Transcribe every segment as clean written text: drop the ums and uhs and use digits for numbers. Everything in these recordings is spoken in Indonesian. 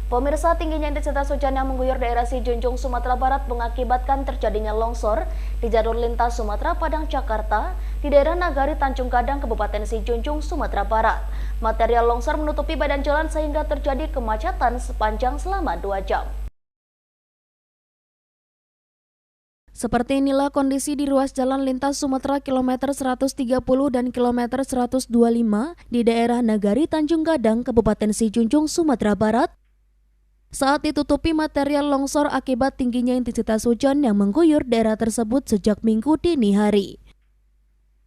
Pemirsa, tingginya intensitas hujan yang mengguyur daerah Sijunjung, Sumatera Barat mengakibatkan terjadinya longsor di jalur lintas Sumatera Padang Jakarta di daerah Nagari Tanjung Gadang, Kabupaten Sijunjung, Sumatera Barat. Material longsor menutupi badan jalan sehingga terjadi kemacetan sepanjang selama 2 jam. Seperti inilah kondisi di ruas jalan lintas Sumatera kilometer 130 dan kilometer 125 di daerah Nagari Tanjung Gadang, Kabupaten Sijunjung, Sumatera Barat, saat ditutupi material longsor akibat tingginya intensitas hujan yang mengguyur daerah tersebut sejak Minggu dini hari.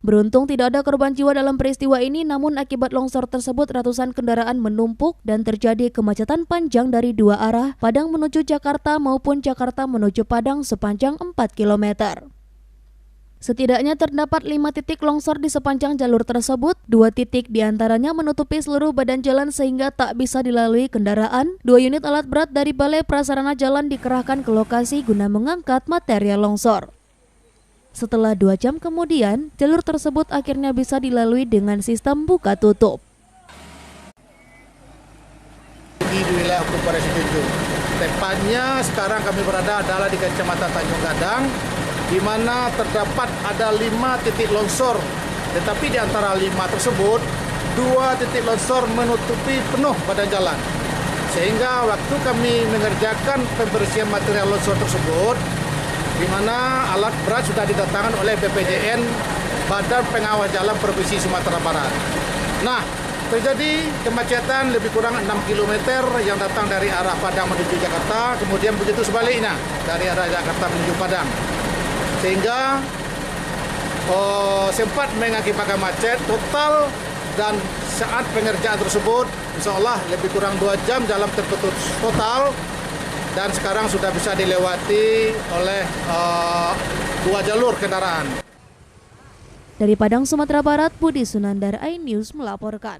Beruntung tidak ada korban jiwa dalam peristiwa ini, namun akibat longsor tersebut ratusan kendaraan menumpuk dan terjadi kemacetan panjang dari 2 arah, Padang menuju Jakarta maupun Jakarta menuju Padang sepanjang 4 km. Setidaknya terdapat 5 titik longsor di sepanjang jalur tersebut, 2 titik diantaranya menutupi seluruh badan jalan sehingga tak bisa dilalui kendaraan. 2 unit alat berat dari Balai Prasarana Jalan dikerahkan ke lokasi guna mengangkat material longsor. Setelah 2 jam kemudian, jalur tersebut akhirnya bisa dilalui dengan sistem buka tutup. Di wilayah Kabupaten Sijunjung, tepatnya sekarang kami berada adalah di Kecamatan Tanjung Gadang, di mana terdapat ada 5 titik longsor, tetapi di antara 5 tersebut 2 titik longsor menutupi penuh badan jalan, sehingga waktu kami mengerjakan pembersihan material longsor tersebut, di mana alat berat sudah didatangkan oleh BPJN, Badan Pengawas Jalan Provinsi Sumatera Barat. Nah, terjadi kemacetan lebih kurang 6 km yang datang dari arah Padang menuju Jakarta, kemudian begitu sebaliknya dari arah Jakarta menuju Padang, sehingga sempat mengakibatkan macet total. Dan saat pengerjaan tersebut, insya Allah lebih kurang 2 jam jalan terputus total, dan sekarang sudah bisa dilewati oleh 2 jalur kendaraan. Dari Padang, Sumatera Barat, Budi Sunandar, iNews melaporkan.